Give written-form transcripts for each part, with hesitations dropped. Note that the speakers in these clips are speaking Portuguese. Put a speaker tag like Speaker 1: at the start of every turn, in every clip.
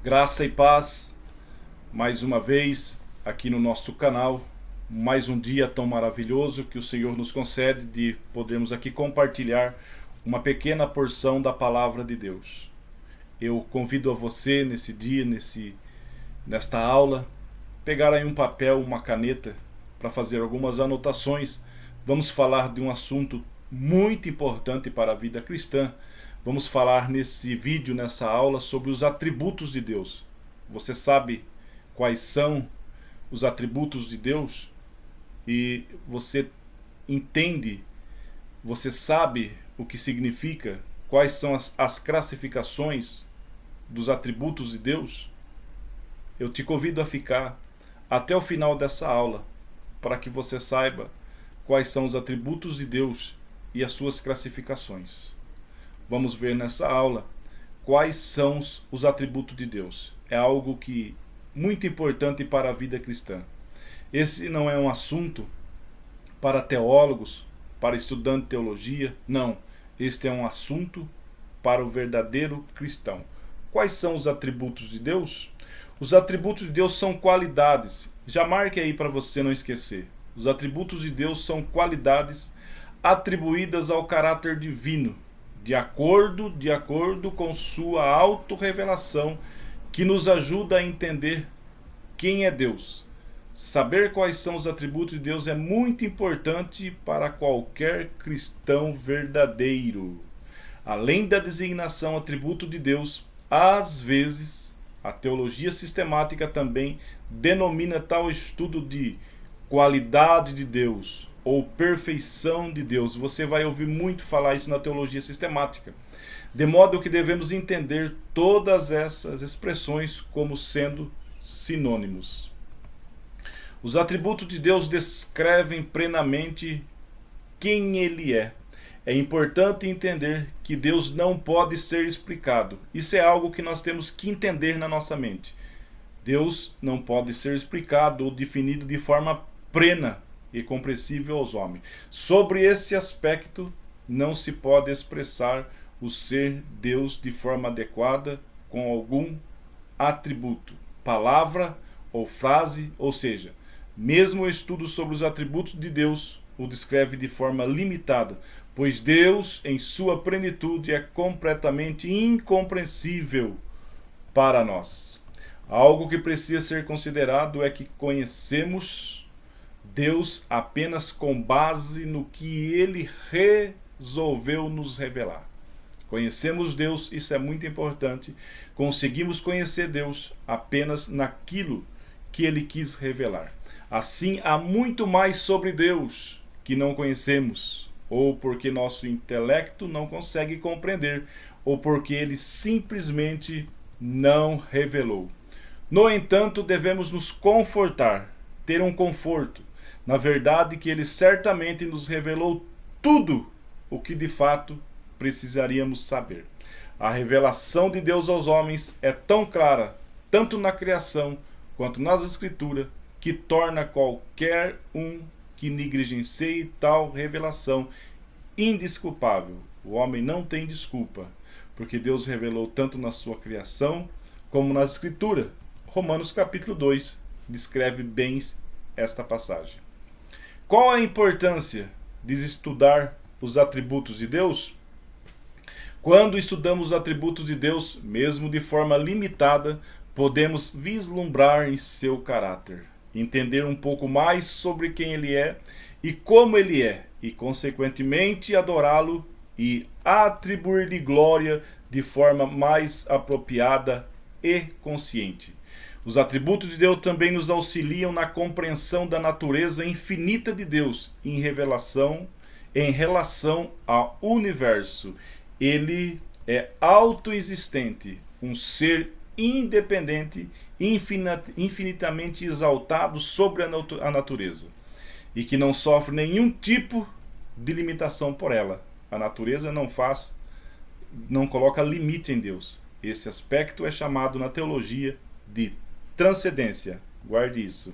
Speaker 1: Graça e paz, mais uma vez aqui no nosso canal, mais um dia tão maravilhoso que o Senhor nos concede de podermos aqui compartilhar uma pequena porção da Palavra de Deus. Eu convido a você nesse dia, nesta aula, pegar aí um papel, uma caneta para fazer algumas anotações. Vamos falar de um assunto muito importante para a vida cristã. Vamos falar nesse vídeo, nessa aula, sobre os atributos de Deus. Você sabe quais são os atributos de Deus? E você entende, você sabe o que significa? Quais são as classificações dos atributos de Deus? Eu te convido a ficar até o final dessa aula, para que você saiba quais são os atributos de Deus e as suas classificações. Vamos ver nessa aula quais são os atributos de Deus. É algo que muito importante para a vida cristã. Esse não é um assunto para teólogos, para estudantes de teologia, não. Este é um assunto para o verdadeiro cristão. Quais são os atributos de Deus? Os atributos de Deus são qualidades. Já marque aí para você não esquecer. Os atributos de Deus são qualidades atribuídas ao caráter divino, de acordo com sua autorrevelação, que nos ajuda a entender quem é Deus. Saber quais são os atributos de Deus é muito importante para qualquer cristão verdadeiro. Além da designação atributo de Deus, às vezes a teologia sistemática também denomina tal estudo de qualidade de Deus ou perfeição de Deus. Você vai ouvir muito falar isso na teologia sistemática. De modo que devemos entender todas essas expressões como sendo sinônimos. Os atributos de Deus descrevem plenamente quem Ele é. É importante entender que Deus não pode ser explicado. Isso é algo que nós temos que entender na nossa mente. Deus não pode ser explicado ou definido de forma plena e compreensível aos homens. Sobre esse aspecto, não se pode expressar o ser Deus de forma adequada com algum atributo, palavra ou frase, ou seja, mesmo o estudo sobre os atributos de Deus o descreve de forma limitada, pois Deus, em sua plenitude, é completamente incompreensível para nós. Algo que precisa ser considerado é que conhecemos Deus apenas com base no que Ele resolveu nos revelar. Conhecemos Deus, isso é muito importante. Conseguimos conhecer Deus apenas naquilo que Ele quis revelar. Assim, há muito mais sobre Deus que não conhecemos, ou porque nosso intelecto não consegue compreender, ou porque Ele simplesmente não revelou. No entanto, devemos nos confortar, ter um conforto, na verdade que Ele certamente nos revelou tudo o que de fato precisaríamos saber. A revelação de Deus aos homens é tão clara, tanto na criação quanto nas Escrituras, que torna qualquer um que negligencie tal revelação indesculpável. O homem não tem desculpa, porque Deus revelou tanto na sua criação como nas Escrituras. Romanos capítulo 2 descreve bem esta passagem. Qual a importância de estudar os atributos de Deus? Quando estudamos os atributos de Deus, mesmo de forma limitada, podemos vislumbrar em seu caráter, entender um pouco mais sobre quem Ele é e como Ele é, e consequentemente adorá-lo e atribuir-lhe glória de forma mais apropriada e consciente. Os atributos de Deus também nos auxiliam na compreensão da natureza infinita de Deus em relação ao universo. Ele é autoexistente, um ser independente, infinitamente exaltado sobre a natureza, e que não sofre nenhum tipo de limitação por ela. A natureza não coloca limite em Deus. Esse aspecto é chamado na teologia de transcendência. Guarde isso.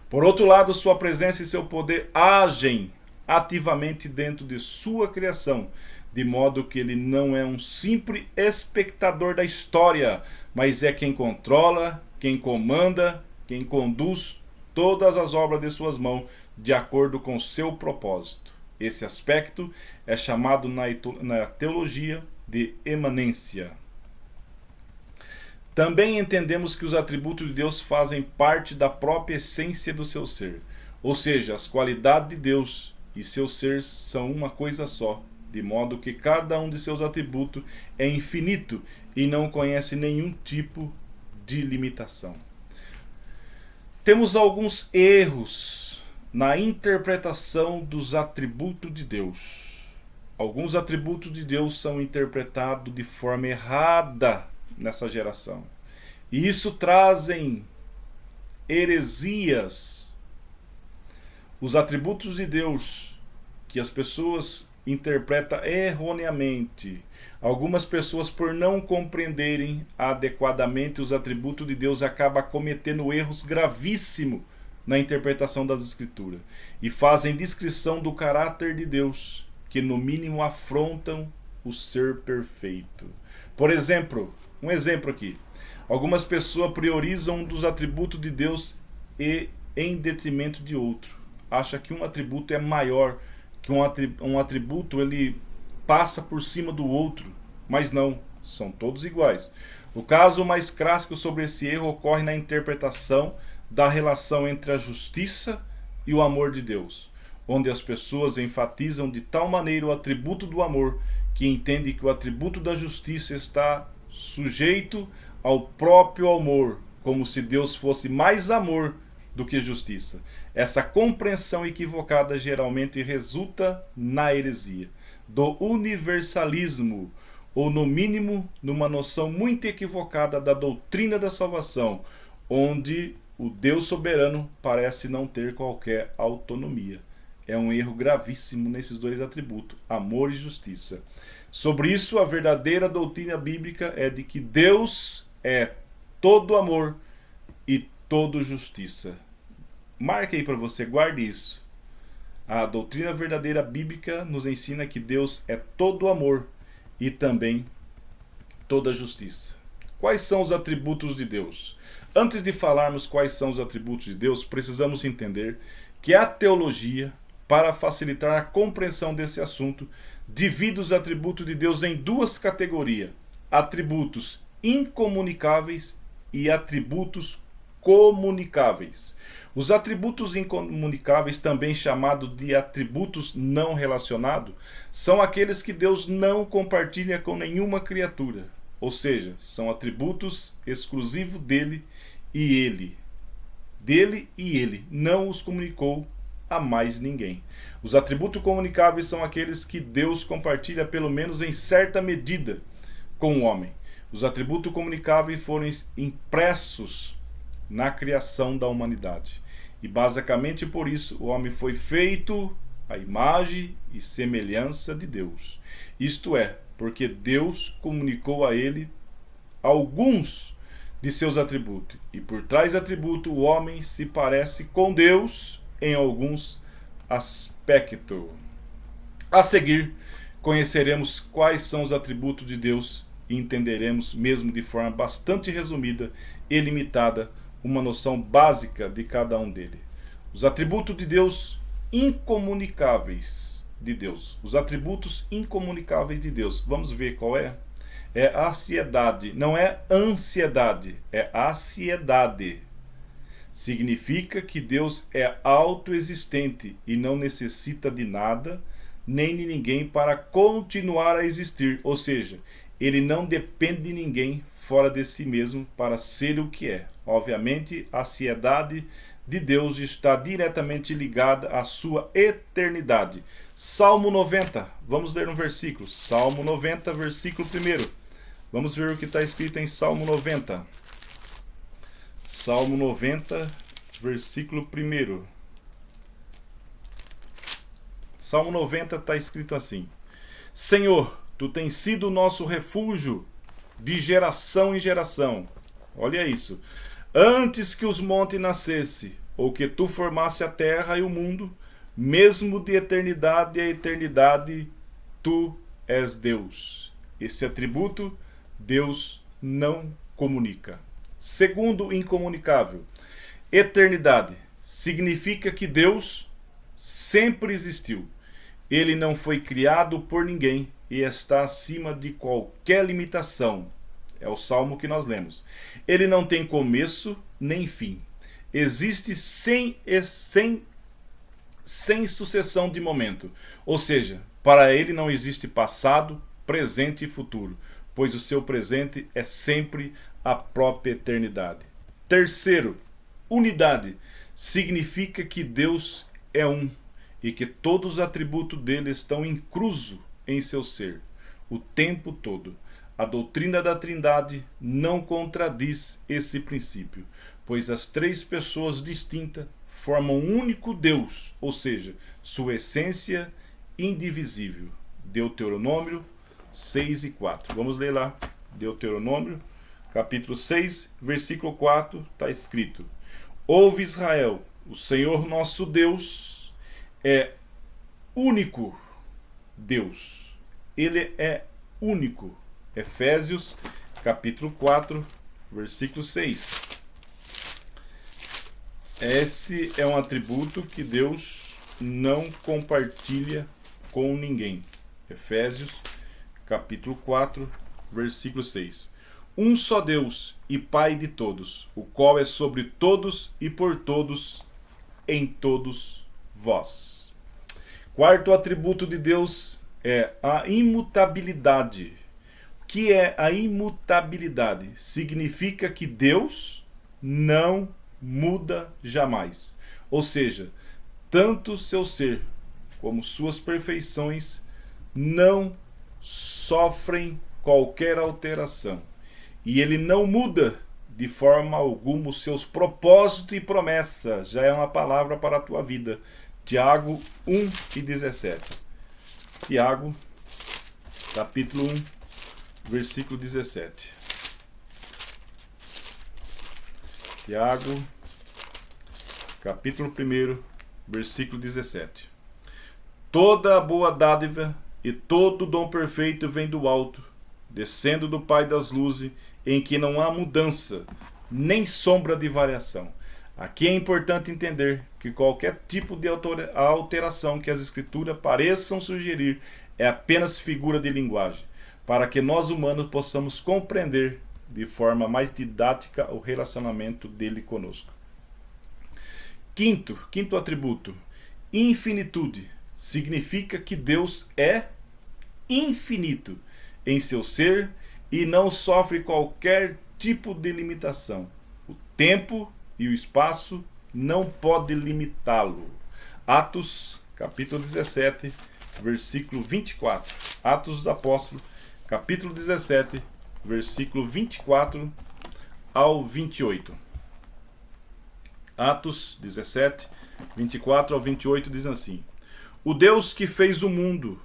Speaker 1: Por outro lado, sua presença e seu poder agem ativamente dentro de sua criação, de modo que ele não é um simples espectador da história, mas é quem controla, quem comanda, quem conduz todas as obras de suas mãos de acordo com seu propósito. Esse aspecto é chamado na teologia de imanência. Também entendemos que os atributos de Deus fazem parte da própria essência do seu ser, ou seja, as qualidades de Deus e seu ser são uma coisa só, de modo que cada um de seus atributos é infinito e não conhece nenhum tipo de limitação. Temos alguns erros na interpretação dos atributos de Deus. Alguns atributos de Deus são interpretados de forma errada nessa geração. E isso trazem heresias. Os atributos de Deus que as pessoas interpretam erroneamente. Algumas pessoas, por não compreenderem adequadamente os atributos de Deus, acabam cometendo erros gravíssimos na interpretação das Escrituras e fazem descrição do caráter de Deus, que no mínimo afrontam o ser perfeito. Por exemplo, um exemplo aqui. Algumas pessoas priorizam um dos atributos de Deus em detrimento de outro. Acha que um atributo é maior, que um atributo ele passa por cima do outro, mas não, são todos iguais. O caso mais clássico sobre esse erro ocorre na interpretação da relação entre a justiça e o amor de Deus, onde as pessoas enfatizam de tal maneira o atributo do amor que entendem que o atributo da justiça está sujeito ao próprio amor, como se Deus fosse mais amor do que justiça. Essa compreensão equivocada geralmente resulta na heresia do universalismo, ou no mínimo numa noção muito equivocada da doutrina da salvação, onde o Deus soberano parece não ter qualquer autonomia. É um erro gravíssimo nesses dois atributos, amor e justiça. Sobre isso, a verdadeira doutrina bíblica é de que Deus é todo amor e todo justiça. Marque aí para você, guarde isso. A doutrina verdadeira bíblica nos ensina que Deus é todo amor e também toda justiça. Quais são os atributos de Deus? Antes de falarmos quais são os atributos de Deus, precisamos entender que a teologia, para facilitar a compreensão desse assunto, divide os atributos de Deus em duas categorias: atributos incomunicáveis e atributos comunicáveis. Os atributos incomunicáveis, também chamados de atributos não relacionados, são aqueles que Deus não compartilha com nenhuma criatura, ou seja, são atributos exclusivos dele e ele. Dele e ele não os comunicou a mais ninguém. Os atributos comunicáveis são aqueles que Deus compartilha pelo menos em certa medida com o homem. Os atributos comunicáveis foram impressos na criação da humanidade. E basicamente por isso o homem foi feito à imagem e semelhança de Deus. Isto é, porque Deus comunicou a ele alguns de seus atributos. E por tais atributos o homem se parece com Deus em alguns aspectos. A seguir, conheceremos quais são os atributos de Deus e entenderemos, mesmo de forma bastante resumida e limitada, uma noção básica de cada um deles. Os atributos de Deus incomunicáveis de Deus. Os atributos incomunicáveis de Deus. Vamos ver qual é? É aciedade. Não é ansiedade, é aciedade. Significa que Deus é autoexistente e não necessita de nada nem de ninguém para continuar a existir. Ou seja, ele não depende de ninguém fora de si mesmo para ser o que é. Obviamente, a aciedade de Deus está diretamente ligada à sua eternidade. Salmo 90, vamos ler um versículo. Salmo 90, versículo 1. Vamos ver o que está escrito em Salmo 90. Salmo 90, versículo 1. Salmo 90 está escrito assim: Senhor, tu tens sido o nosso refúgio de geração em geração. Olha isso. Antes que os montes nascessem, ou que tu formasse a terra e o mundo, mesmo de eternidade a eternidade, tu és Deus. Esse atributo Deus não comunica. Segundo, incomunicável. Eternidade significa que Deus sempre existiu. Ele não foi criado por ninguém e está acima de qualquer limitação. É o salmo que nós lemos. Ele não tem começo nem fim. Existe sem sucessão de momento. Ou seja, para ele não existe passado, presente e futuro, pois o seu presente é sempre a própria eternidade. Terceiro, unidade significa que Deus é um e que todos os atributos dele estão inclusos em seu ser, o tempo todo. A doutrina da Trindade não contradiz esse princípio, pois as três pessoas distintas formam um único Deus, ou seja, sua essência indivisível. Deuteronômio 6 e 4. Vamos ler lá. Deuteronômio, capítulo 6, versículo 4, está escrito: Ouve Israel, o Senhor nosso Deus é único Deus. Ele é único. Efésios, capítulo 4, versículo 6. Esse é um atributo que Deus não compartilha com ninguém. Efésios, capítulo 4, versículo 6. Um só Deus e Pai de todos, o qual é sobre todos e por todos, em todos vós. Quarto atributo de Deus é a imutabilidade. O que é a imutabilidade? Significa que Deus não muda jamais. Ou seja, tanto seu ser como suas perfeições não sofrem qualquer alteração. E ele não muda de forma alguma os seus propósitos e promessas. Já é uma palavra para a tua vida. Tiago 1 e 17. Tiago, capítulo 1, versículo 17. Tiago, capítulo 1, versículo 17. Toda a boa dádiva e todo dom perfeito vem do alto, descendo do Pai das luzes, em que não há mudança, nem sombra de variação. Aqui é importante entender que qualquer tipo de alteração que as Escrituras pareçam sugerir é apenas figura de linguagem, para que nós humanos possamos compreender de forma mais didática o relacionamento dele conosco. Quinto atributo, infinitude. Significa que Deus é infinito em seu ser e não sofre qualquer tipo de limitação. O tempo e o espaço não podem limitá-lo. Atos, capítulo 17, versículo 24. Atos dos Apóstolos, capítulo 17, versículo 24 ao 28. Atos 17, 24 ao 28 diz assim: O Deus que fez o mundo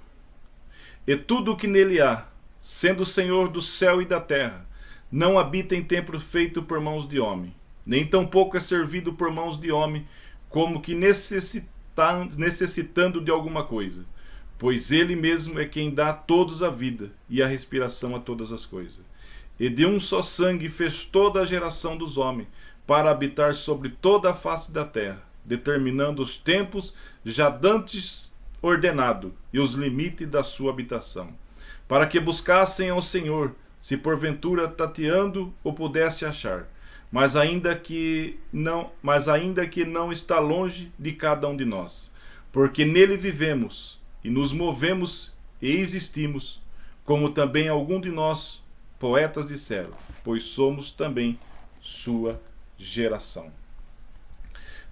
Speaker 1: e tudo o que nele há, sendo o Senhor do céu e da terra, não habita em templo feito por mãos de homem, nem tampouco é servido por mãos de homem, como que necessitando de alguma coisa, pois ele mesmo é quem dá a todos a vida e a respiração a todas as coisas. E de um só sangue fez toda a geração dos homens, para habitar sobre toda a face da terra, determinando os tempos já dantes ordenado e os limites da sua habitação, para que buscassem ao Senhor, se porventura tateando o pudesse achar, mas ainda que não está longe de cada um de nós, porque nele vivemos e nos movemos e existimos, como também algum de nós poetas disseram, pois somos também sua geração.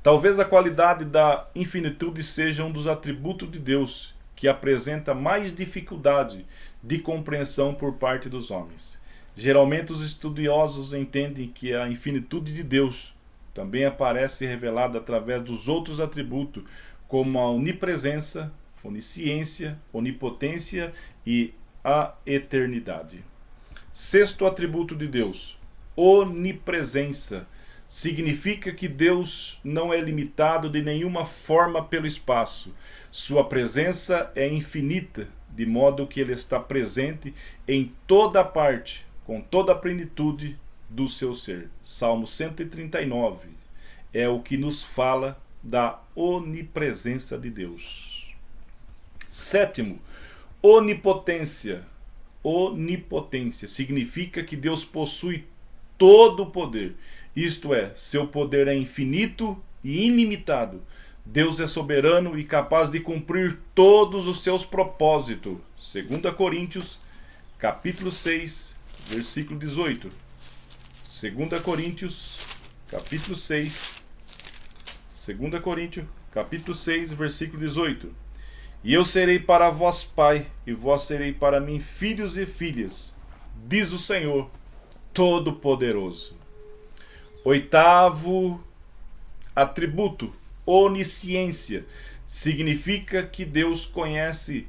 Speaker 1: Talvez a qualidade da infinitude seja um dos atributos de Deus que apresenta mais dificuldade de compreensão por parte dos homens. Geralmente os estudiosos entendem que a infinitude de Deus também aparece revelada através dos outros atributos, como a onipresença, onisciência, onipotência e a eternidade. Sexto atributo de Deus, onipresença. Significa que Deus não é limitado de nenhuma forma pelo espaço. Sua presença é infinita, de modo que ele está presente em toda parte, com toda a plenitude do seu ser. Salmo 139 é o que nos fala da onipresença de Deus. Sétimo, onipotência. Onipotência significa que Deus possui todo o poder. Isto é, seu poder é infinito e ilimitado. Deus é soberano e capaz de cumprir todos os seus propósitos. 2 Coríntios, capítulo 6, versículo 18. 2 Coríntios, capítulo 6. 2 Coríntios, capítulo 6, versículo 18. E eu serei para vós pai, e vós serei para mim filhos e filhas, diz o Senhor Todo-Poderoso. Oitavo atributo, onisciência, significa que Deus conhece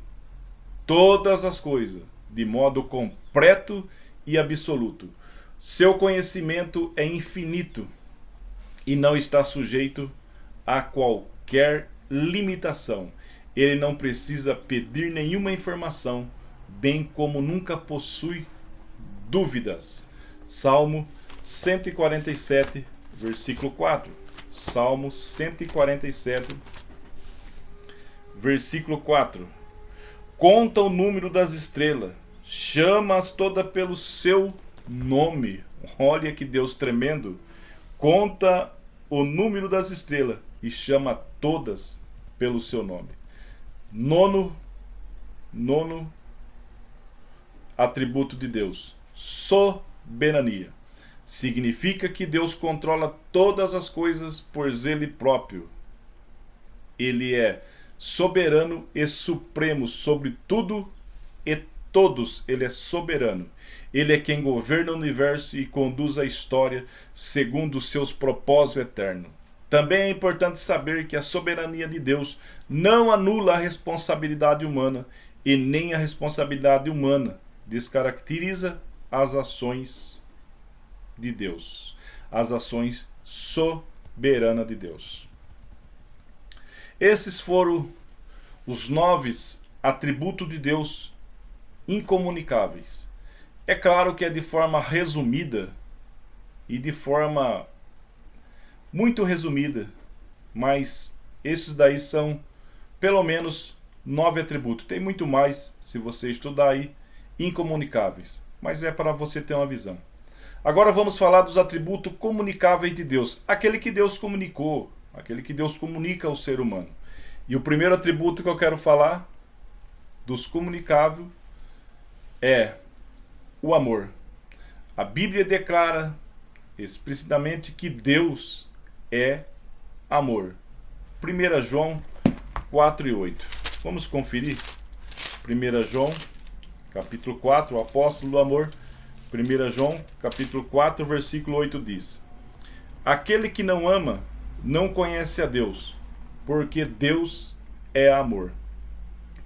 Speaker 1: todas as coisas, de modo completo e absoluto. Seu conhecimento é infinito e não está sujeito a qualquer limitação. Ele não precisa pedir nenhuma informação, bem como nunca possui dúvidas. Salmo 147, versículo 4. Salmo 147, versículo 4. Conta o número das estrelas, chama-as todas pelo seu nome. Olha que Deus tremendo. Conta o número das estrelas e chama todas pelo seu nome. Nono atributo de Deus, soberania. Significa que Deus controla todas as coisas por Ele próprio. Ele é soberano e supremo sobre tudo e todos. Ele é soberano. Ele é quem governa o universo e conduz a história segundo os seus propósitos eternos. Também é importante saber que a soberania de Deus não anula a responsabilidade humana e nem a responsabilidade humana descaracteriza as ações de Deus, as ações soberanas de Deus. Esses foram os 9 atributos de Deus incomunicáveis. É claro que é de forma resumida e de forma muito resumida, mas esses daí são pelo menos 9 atributos. Tem muito mais, se você estudar aí, incomunicáveis, mas é para você ter uma visão. Agora vamos falar dos atributos comunicáveis de Deus, aquele que Deus comunicou, aquele que Deus comunica ao ser humano. E o primeiro atributo que eu quero falar dos comunicáveis é o amor. A Bíblia declara explicitamente que Deus é amor. 1 João 4 e 8. Vamos conferir. 1 João, capítulo 4, o apóstolo do amor. 1 João, capítulo 4, versículo 8 diz: aquele que não ama não conhece a Deus, porque Deus é amor.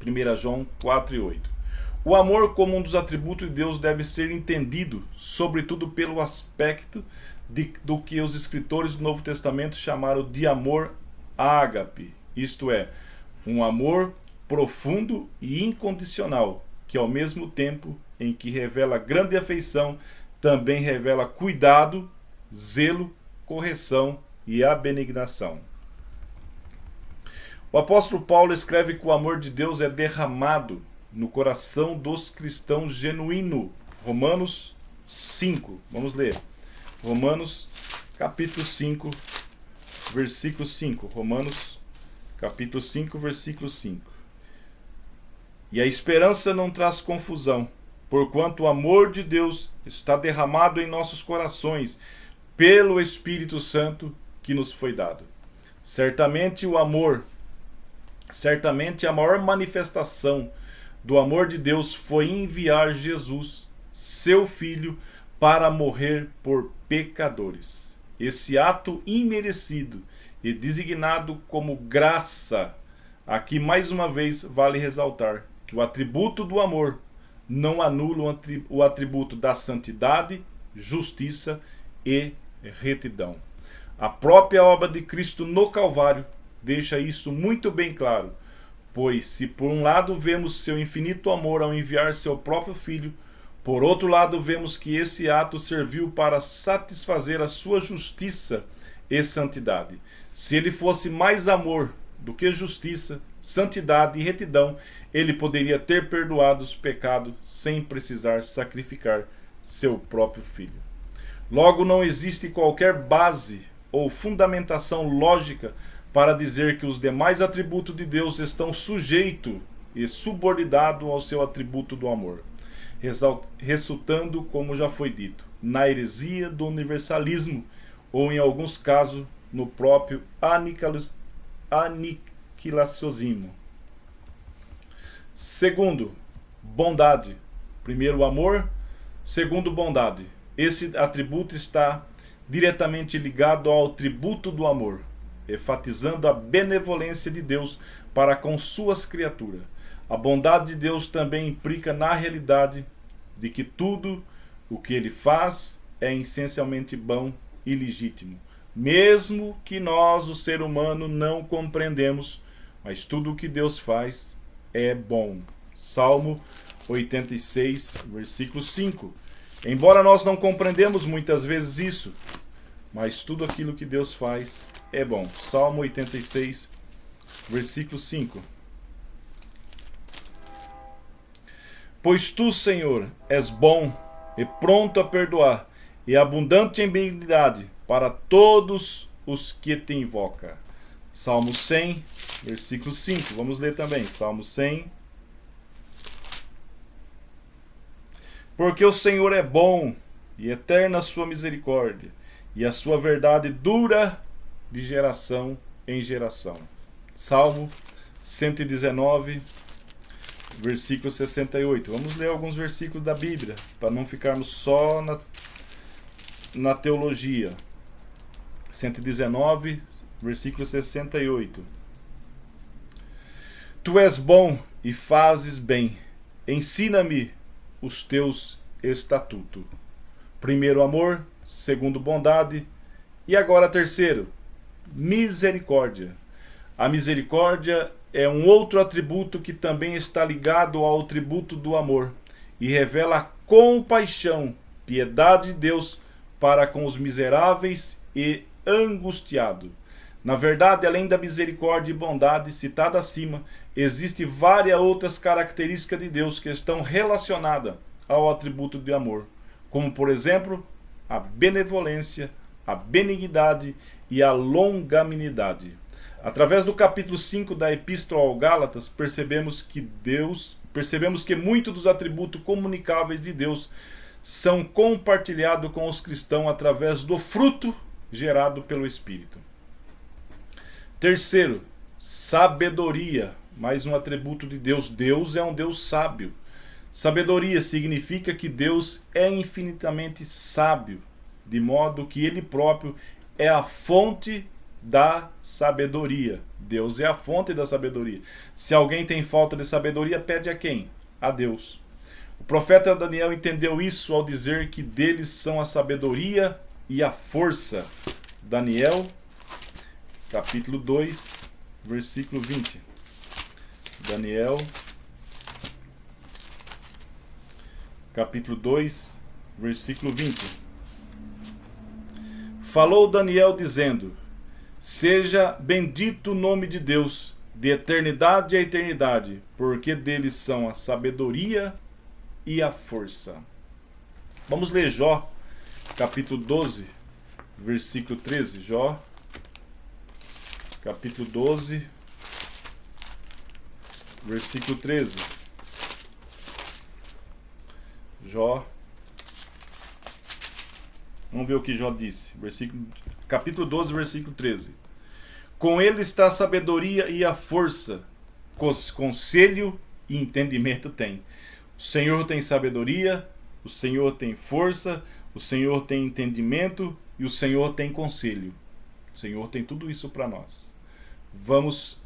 Speaker 1: 1 João 4 e 8. O amor como um dos atributos de Deus deve ser entendido, sobretudo pelo aspecto do que os escritores do Novo Testamento chamaram de amor ágape, isto é, um amor profundo e incondicional, que ao mesmo tempo em que revela grande afeição, também revela cuidado, zelo, correção e abnegação. O apóstolo Paulo escreve que o amor de Deus é derramado no coração dos cristãos genuíno. Romanos 5. Vamos ler. Romanos capítulo 5, versículo 5. Romanos capítulo 5, versículo 5. E a esperança não traz confusão, porquanto o amor de Deus está derramado em nossos corações pelo Espírito Santo que nos foi dado. Certamente a maior manifestação do amor de Deus foi enviar Jesus, seu Filho, para morrer por pecadores. Esse ato imerecido e designado como graça, aqui mais uma vez vale ressaltar que o atributo do amor não anula o atributo da santidade, justiça e retidão. A própria obra de Cristo no Calvário deixa isso muito bem claro, Pois, se por um lado vemos seu infinito amor ao enviar seu próprio Filho, por outro lado vemos que esse ato serviu para satisfazer a sua justiça e santidade. Se ele fosse mais amor do que justiça, santidade e retidão, ele poderia ter perdoado os pecados sem precisar sacrificar seu próprio Filho. Logo, não existe qualquer base ou fundamentação lógica para dizer que os demais atributos de Deus estão sujeitos e subordinados ao seu atributo do amor, resultando, como já foi dito, na heresia do universalismo ou, em alguns casos, no próprio aniquilacionismo. Segundo, bondade. Primeiro, amor. Segundo, bondade. Esse atributo está diretamente ligado ao atributo do amor, enfatizando a benevolência de Deus para com suas criaturas. A bondade de Deus também implica na realidade de que tudo o que ele faz é essencialmente bom e legítimo, mesmo que nós, o ser humano, não compreendemos, mas tudo o que Deus faz é bom. Salmo 86, versículo 5. Embora nós não compreendemos muitas vezes isso, mas tudo aquilo que Deus faz é bom. Salmo 86, versículo 5. Pois tu, Senhor, és bom e pronto a perdoar, e abundante em benignidade para todos os que te invocam. Salmo 100, versículo 5. Vamos ler também. Salmo 100. Porque o Senhor é bom e eterna a sua misericórdia, e a sua verdade dura de geração em geração. Salmo 119, versículo 68. Vamos ler alguns versículos da Bíblia, para não ficarmos só na teologia. 119, versículo 68. Tu és bom e fazes bem. Ensina-me os teus estatutos. Primeiro, amor. Segundo, bondade. E agora, terceiro, misericórdia. A misericórdia é um outro atributo que também está ligado ao atributo do amor e revela a compaixão, piedade de Deus para com os miseráveis e angustiados. Na verdade, além da misericórdia e bondade citada acima, existem várias outras características de Deus que estão relacionadas ao atributo de amor, como, por exemplo, a benevolência, a benignidade e a longanimidade. Através do capítulo 5 da Epístola aos Gálatas, percebemos que muitos dos atributos comunicáveis de Deus são compartilhados com os cristãos através do fruto gerado pelo Espírito. Terceiro, sabedoria. Mais um atributo de Deus. Deus é um Deus sábio. Sabedoria significa que Deus é infinitamente sábio, de modo que Ele próprio é a fonte da sabedoria. Deus é a fonte da sabedoria. Se alguém tem falta de sabedoria, pede a quem? A Deus. O profeta Daniel entendeu isso ao dizer que deles são a sabedoria e a força. Daniel, capítulo 2, versículo 20. Daniel, capítulo 2, versículo 20. Falou Daniel dizendo: seja bendito o nome de Deus, de eternidade a eternidade, porque deles são a sabedoria e a força. Vamos ler Jó, capítulo 12, versículo 13. Jó, capítulo 12, versículo 13. Jó. Vamos ver o que Jó disse. Capítulo 12, versículo 13. Com ele está a sabedoria e a força, conselho e entendimento tem. O Senhor tem sabedoria, o Senhor tem força, o Senhor tem entendimento e o Senhor tem conselho. O Senhor tem tudo isso para nós. Vamos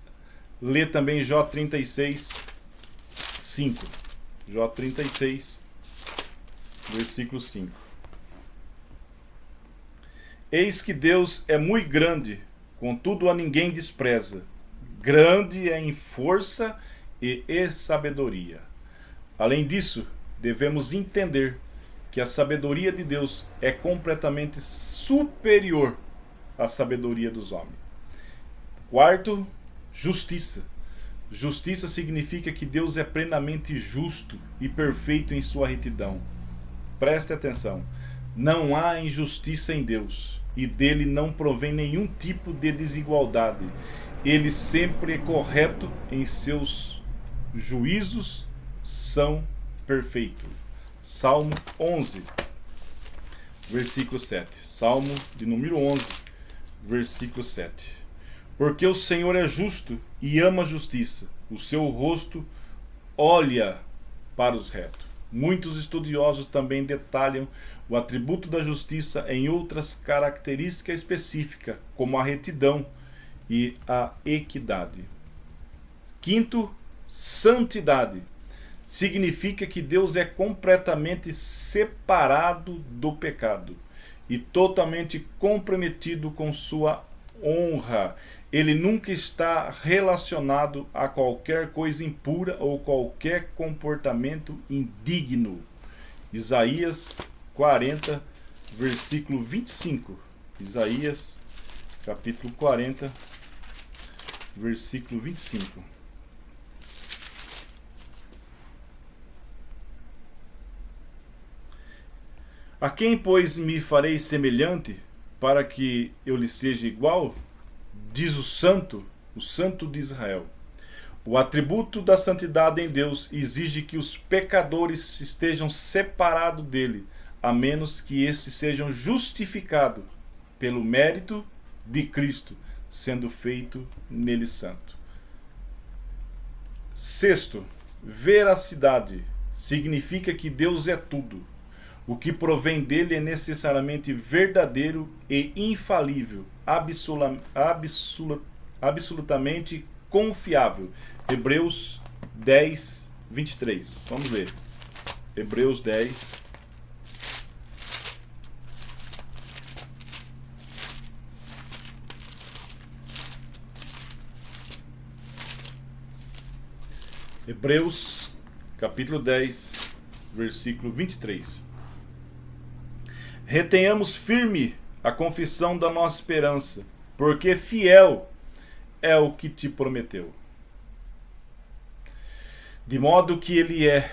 Speaker 1: ler também Jó 36, 5. Jó 36, versículo 5. Eis que Deus é muito grande, contudo a ninguém despreza. grande é em força e sabedoria. Além disso, devemos entender que a sabedoria de Deus é completamente superior à sabedoria dos homens. Quarto, justiça. Justiça significa que Deus é plenamente justo e perfeito em sua retidão. Preste atenção. Não há injustiça em Deus e dele não provém nenhum tipo de desigualdade. Ele sempre é correto em seus juízos, são perfeitos. Salmo 11, versículo 7. Salmo de número 11, versículo 7. Porque o Senhor é justo e ama a justiça. O seu rosto olha para os retos. Muitos estudiosos também detalham o atributo da justiça em outras características específicas, como a retidão e a equidade. Quinto, santidade. Significa que Deus é completamente separado do pecado e totalmente comprometido com sua honra. Ele nunca está relacionado a qualquer coisa impura ou qualquer comportamento indigno. Isaías 40, versículo 25. Isaías, capítulo 40, versículo 25. A quem, pois, me farei semelhante, para que eu lhe seja igual? Diz o Santo de Israel. O atributo da santidade em Deus exige que os pecadores estejam separados dele, a menos que estes sejam justificados pelo mérito de Cristo, sendo feito nele santo. Sexto, veracidade. Significa que Deus é tudo. O que provém dele é necessariamente verdadeiro e infalível, absolutamente confiável. Hebreus 10, 23. Vamos ler. Hebreus 10. Hebreus, capítulo 10, versículo 23. Retenhamos firme a confissão da nossa esperança, porque fiel é o que te prometeu. De modo que ele é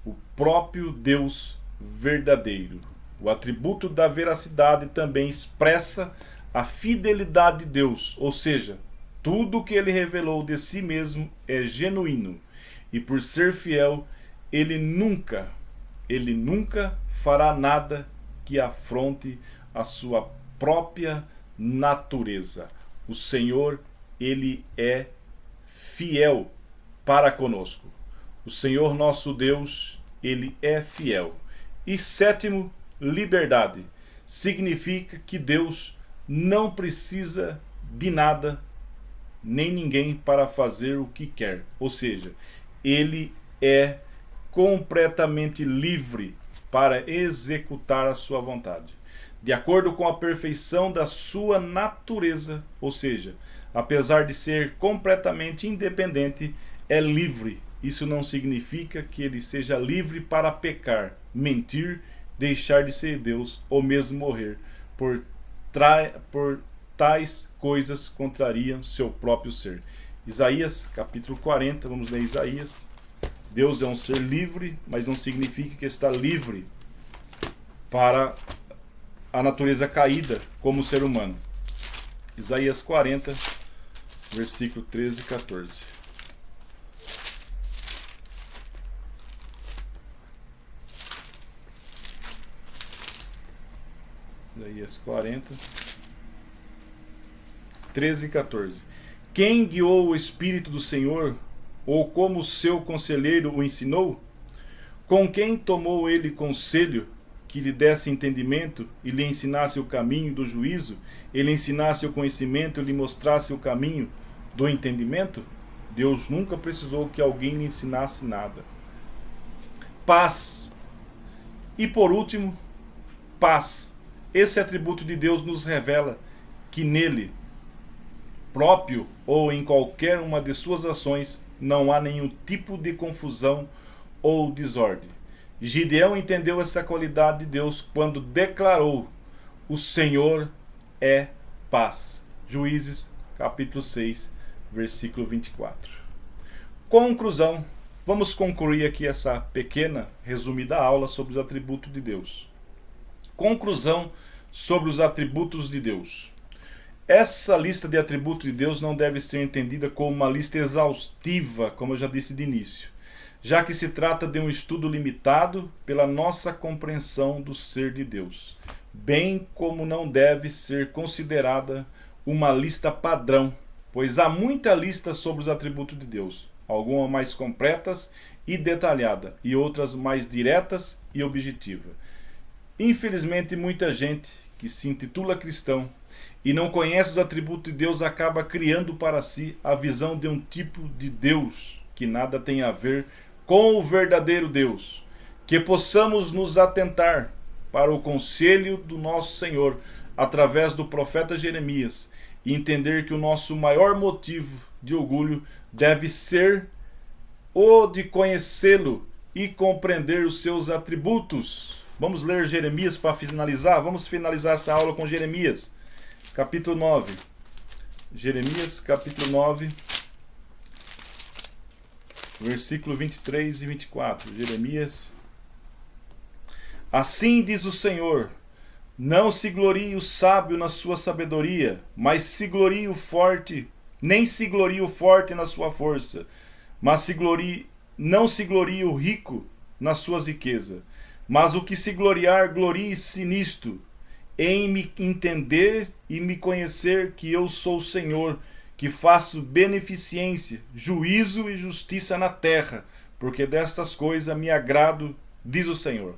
Speaker 1: o próprio Deus verdadeiro. O atributo da veracidade também expressa a fidelidade de Deus, ou seja, tudo o que ele revelou de si mesmo é genuíno, e por ser fiel, ele nunca fará nada que afronte a sua própria natureza. O Senhor, ele é fiel para conosco. O Senhor nosso Deus, ele é fiel. E sétimo, liberdade. Significa que Deus não precisa de nada nem ninguém para fazer o que quer. Ou seja, ele é completamente livre para executar a sua vontade, de acordo com a perfeição da sua natureza, ou seja, apesar de ser completamente independente, é livre. Isso não significa que ele seja livre para pecar, mentir, deixar de ser Deus ou mesmo morrer, por tais coisas contrariam seu próprio ser. Isaías capítulo 40, vamos ler Isaías. Deus é um ser livre, mas não significa que está livre para a natureza caída como ser humano. Isaías 40, versículo 13 e 14. Isaías 40, 13 e 14. Quem guiou o Espírito do Senhor, ou como seu conselheiro o ensinou? Com quem tomou ele conselho, que lhe desse entendimento e lhe ensinasse o caminho do juízo, ele ensinasse o conhecimento e lhe mostrasse o caminho do entendimento? Deus nunca precisou que alguém lhe ensinasse nada. Paz. E por último, paz. Esse atributo de Deus nos revela que nele próprio ou em qualquer uma de suas ações, não há nenhum tipo de confusão ou desordem. Gideão entendeu essa qualidade de Deus quando declarou: o Senhor é paz. Juízes, capítulo 6, versículo 24. Conclusão. Vamos concluir aqui essa pequena, resumida aula sobre os atributos de Deus. Conclusão sobre os atributos de Deus. Essa lista de atributos de Deus não deve ser entendida como uma lista exaustiva, como eu já disse de início, já que se trata de um estudo limitado pela nossa compreensão do ser de Deus, bem como não deve ser considerada uma lista padrão, pois há muita lista sobre os atributos de Deus, algumas mais completas e detalhadas, e outras mais diretas e objetivas. Infelizmente, muita gente que se intitula cristão e não conhece os atributos de Deus acaba criando para si a visão de um tipo de Deus que nada tem a ver com o verdadeiro Deus. Que possamos nos atentar para o conselho do nosso Senhor através do profeta Jeremias e entender que o nosso maior motivo de orgulho deve ser o de conhecê-lo e compreender os seus atributos. Vamos ler Jeremias para finalizar? Vamos finalizar essa aula com Jeremias, capítulo 9. Jeremias, capítulo 9, versículo 23 e 24. Jeremias. Assim diz o Senhor: não se glorie o sábio na sua sabedoria, mas se glorie o forte, nem se glorie o forte na sua força, mas não se glorie o rico nas suas riquezas. Mas o que se gloriar, glorie-se nisto, em me entender e me conhecer que eu sou o Senhor, que faço beneficência, juízo e justiça na terra, porque destas coisas me agrado, diz o Senhor.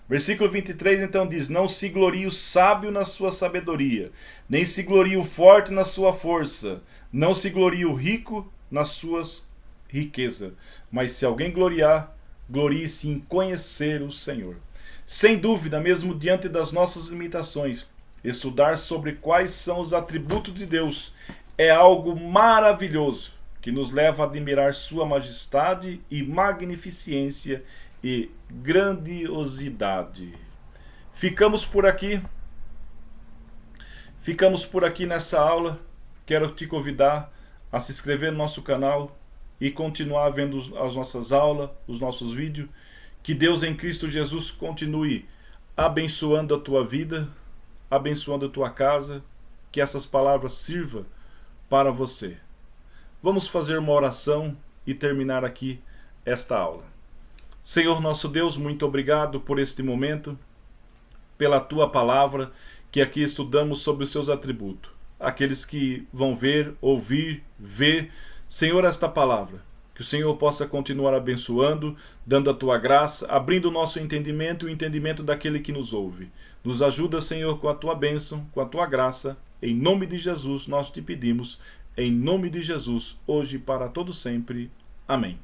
Speaker 1: Versículo 23 então diz: não se glorie o sábio na sua sabedoria, nem se glorie o forte na sua força, não se glorie o rico nas suas riquezas, mas se alguém gloriar, glorie-se em conhecer o Senhor. Sem dúvida, mesmo diante das nossas limitações, estudar sobre quais são os atributos de Deus é algo maravilhoso, que nos leva a admirar sua majestade e magnificência e grandiosidade. Ficamos por aqui nessa aula. Quero te convidar a se inscrever no nosso canal e continuar vendo as nossas aulas, os nossos vídeos. Que Deus em Cristo Jesus continue abençoando a tua vida, abençoando a tua casa, que essas palavras sirvam para você. Vamos fazer uma oração e terminar aqui esta aula. Senhor nosso Deus, muito obrigado por este momento, pela tua palavra, que aqui estudamos sobre os seus atributos. Aqueles que vão ver, ouvir, ver, Senhor, esta palavra, que o Senhor possa continuar abençoando, dando a tua graça, abrindo o nosso entendimento e o entendimento daquele que nos ouve. Nos ajuda, Senhor, com a tua bênção, com a tua graça. Em nome de Jesus nós te pedimos, em nome de Jesus, hoje e para todo sempre. Amém.